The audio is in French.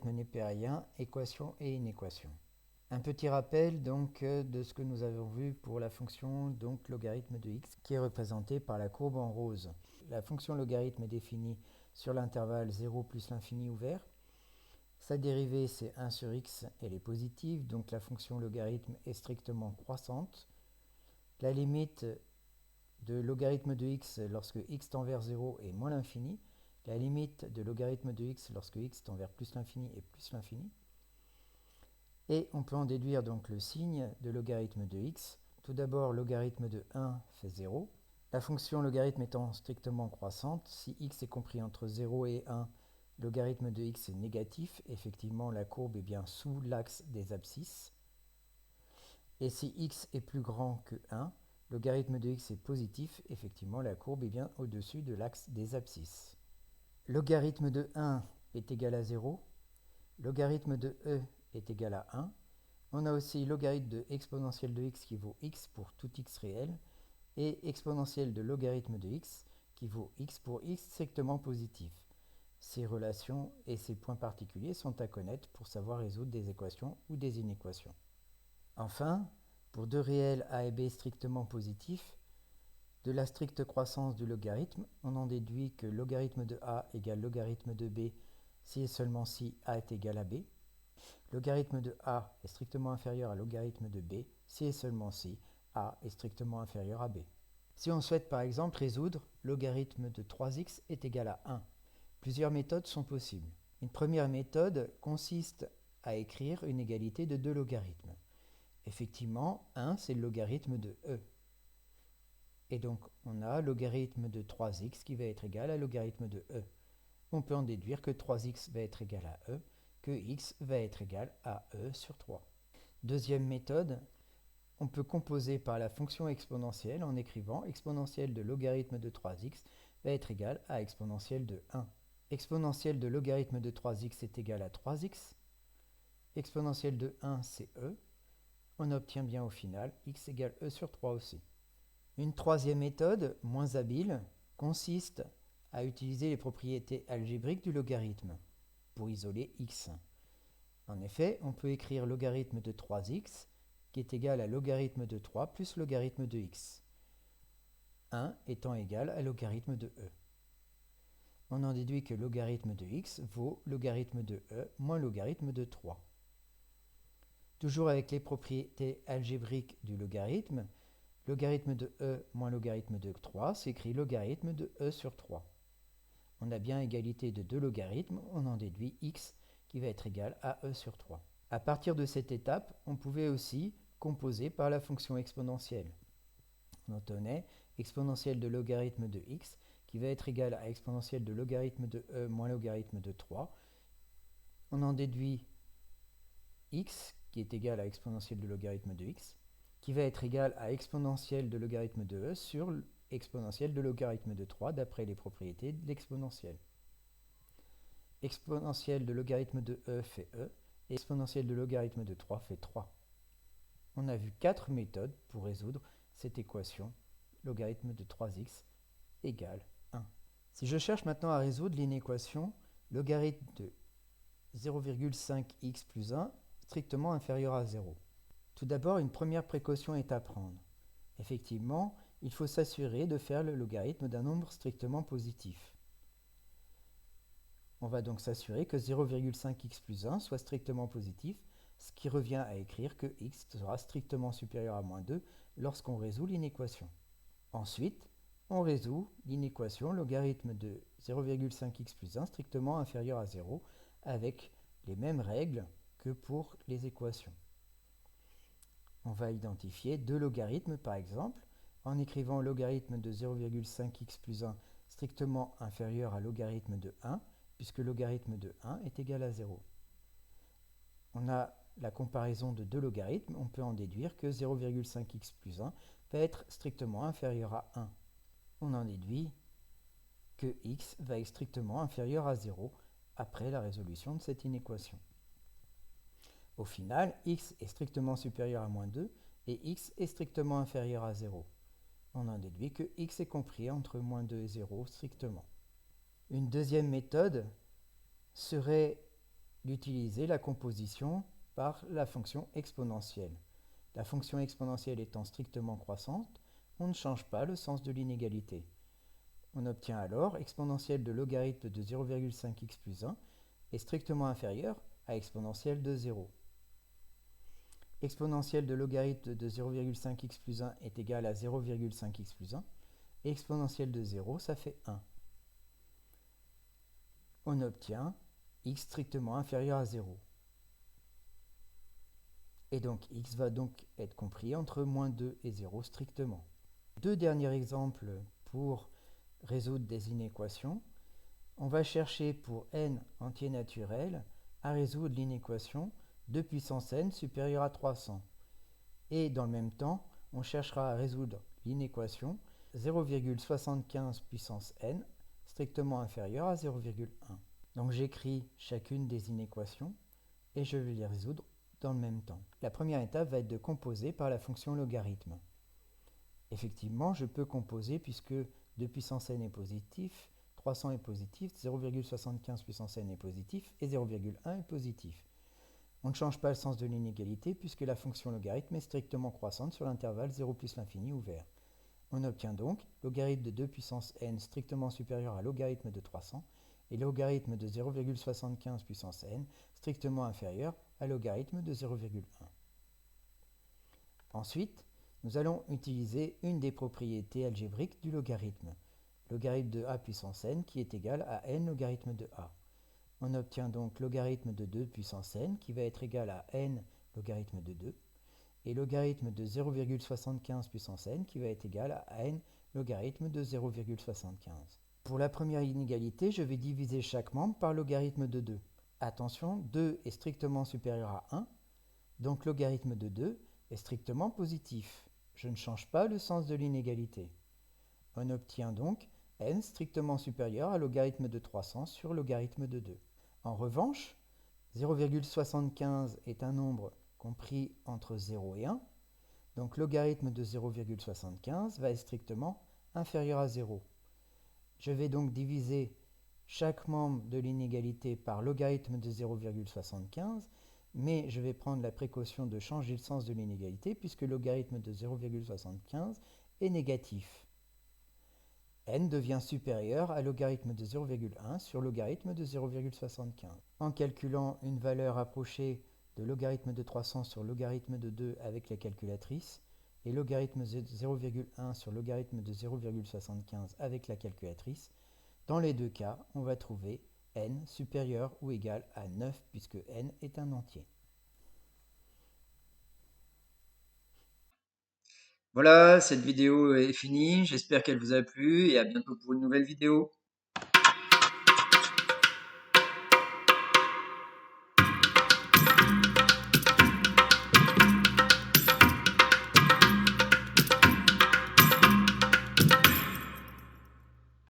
logarithme népérien, équation et inéquation. Un petit rappel donc de ce que nous avons vu pour la fonction donc logarithme de x qui est représentée par la courbe en rose. La fonction logarithme est définie sur l'intervalle 0 plus l'infini ouvert. Sa dérivée c'est 1 sur x, elle est positive, donc la fonction logarithme est strictement croissante. La limite de logarithme de x lorsque x tend vers 0 est moins l'infini. La limite de logarithme de x lorsque x tend vers plus l'infini est plus l'infini. Et on peut en déduire donc le signe de logarithme de x. Tout d'abord, logarithme de 1 fait 0. La fonction logarithme étant strictement croissante, si x est compris entre 0 et 1, logarithme de x est négatif. Effectivement, la courbe est bien sous l'axe des abscisses. Et si x est plus grand que 1, logarithme de x est positif. Effectivement, la courbe est bien au-dessus de l'axe des abscisses. Logarithme de 1 est égal à 0. Logarithme de e est égal à 1. On a aussi logarithme de exponentielle de x qui vaut x pour tout x réel et exponentielle de logarithme de x qui vaut x pour x strictement positif. Ces relations et ces points particuliers sont à connaître pour savoir résoudre des équations ou des inéquations. Enfin, pour deux réels a et b strictement positifs, de la stricte croissance du logarithme, on en déduit que logarithme de a égale logarithme de b si et seulement si a est égal à b. Logarithme de a est strictement inférieur à logarithme de b si et seulement si a est strictement inférieur à b. Si on souhaite par exemple résoudre logarithme de 3x est égal à 1, plusieurs méthodes sont possibles. Une première méthode consiste à écrire une égalité de deux logarithmes. Effectivement, 1 c'est le logarithme de e. Et donc on a logarithme de 3x qui va être égal à logarithme de e. On peut en déduire que 3x va être égal à e, que x va être égal à e sur 3. Deuxième méthode, on peut composer par la fonction exponentielle en écrivant exponentielle de logarithme de 3x va être égal à exponentielle de 1. Exponentielle de logarithme de 3x est égal à 3x. Exponentielle de 1 c'est e. On obtient bien au final x égale e sur 3 aussi. Une troisième méthode, moins habile, consiste à utiliser les propriétés algébriques du logarithme pour isoler x. En effet, on peut écrire logarithme de 3x qui est égal à logarithme de 3 plus logarithme de x, 1 étant égal à logarithme de e. On en déduit que logarithme de x vaut logarithme de e moins logarithme de 3. Toujours avec les propriétés algébriques du logarithme, logarithme de e moins logarithme de 3 s'écrit logarithme de e sur 3. On a bien égalité de deux logarithmes, on en déduit x qui va être égal à e sur 3. À partir de cette étape, on pouvait aussi composer par la fonction exponentielle. On obtenait exponentielle de logarithme de x qui va être égal à exponentielle de logarithme de e moins logarithme de 3. On en déduit x qui est égal à exponentielle de logarithme de x qui va être égal à exponentielle de logarithme de e sur exponentielle de logarithme de 3 d'après les propriétés de l'exponentielle. Exponentielle de logarithme de e fait e et exponentielle de logarithme de 3 fait 3. On a vu 4 méthodes pour résoudre cette équation logarithme de 3x égale 1. Si je cherche maintenant à résoudre l'inéquation logarithme de 0,5x plus 1 strictement inférieur à 0. Tout d'abord, une première précaution est à prendre. Effectivement, il faut s'assurer de faire le logarithme d'un nombre strictement positif. On va donc s'assurer que 0,5x plus 1 soit strictement positif, ce qui revient à écrire que x sera strictement supérieur à moins 2 lorsqu'on résout l'inéquation. Ensuite, on résout l'inéquation logarithme de 0,5x plus 1 strictement inférieur à 0 avec les mêmes règles que pour les équations. On va identifier deux logarithmes par exemple en écrivant logarithme de 0,5x plus 1 strictement inférieur à logarithme de 1 puisque logarithme de 1 est égal à 0. On a la comparaison de deux logarithmes, on peut en déduire que 0,5x plus 1 va être strictement inférieur à 1. On en déduit que x va être strictement inférieur à 0 après la résolution de cette inéquation. Au final, x est strictement supérieur à moins 2 et x est strictement inférieur à 0. On en déduit que x est compris entre moins 2 et 0 strictement. Une deuxième méthode serait d'utiliser la composition par la fonction exponentielle. La fonction exponentielle étant strictement croissante, on ne change pas le sens de l'inégalité. On obtient alors exponentielle de logarithme de 0,5x plus 1 est strictement inférieur à exponentielle de 0. Exponentielle de logarithme de 0,5x plus 1 est égale à 0,5x plus 1, et exponentielle de 0, ça fait 1. On obtient x strictement inférieur à 0. Et donc x va donc être compris entre moins 2 et 0 strictement. Deux derniers exemples pour résoudre des inéquations. On va chercher pour n entier naturel à résoudre l'inéquation 2 puissance n supérieure à 300. Et dans le même temps, on cherchera à résoudre l'inéquation 0,75 puissance n strictement inférieure à 0,1. Donc j'écris chacune des inéquations et je vais les résoudre dans le même temps. La première étape va être de composer par la fonction logarithme. Effectivement, je peux composer puisque 2 puissance n est positif, 300 est positif, 0,75 puissance n est positif et 0,1 est positif. On ne change pas le sens de l'inégalité puisque la fonction logarithme est strictement croissante sur l'intervalle 0 plus l'infini ouvert. On obtient donc logarithme de 2 puissance n strictement supérieur à logarithme de 300 et logarithme de 0,75 puissance n strictement inférieur à logarithme de 0,1. Ensuite, nous allons utiliser une des propriétés algébriques du logarithme, logarithme de a puissance n qui est égal à n logarithme de a. On obtient donc logarithme de 2 puissance n qui va être égal à n logarithme de 2 et logarithme de 0,75 puissance n qui va être égal à n logarithme de 0,75. Pour la première inégalité, je vais diviser chaque membre par logarithme de 2. Attention, 2 est strictement supérieur à 1, donc logarithme de 2 est strictement positif. Je ne change pas le sens de l'inégalité. On obtient donc n strictement supérieur à logarithme de 300 sur logarithme de 2. En revanche, 0,75 est un nombre compris entre 0 et 1, donc logarithme de 0,75 va être strictement inférieur à 0. Je vais donc diviser chaque membre de l'inégalité par logarithme de 0,75, mais je vais prendre la précaution de changer le sens de l'inégalité puisque logarithme de 0,75 est négatif. N devient supérieur à logarithme de 0,1 sur logarithme de 0,75. En calculant une valeur approchée de logarithme de 300 sur logarithme de 2 avec la calculatrice et logarithme de 0,1 sur logarithme de 0,75 avec la calculatrice, dans les deux cas, on va trouver n supérieur ou égal à 9 puisque n est un entier. Voilà, cette vidéo est finie. J'espère qu'elle vous a plu et à bientôt pour une nouvelle vidéo.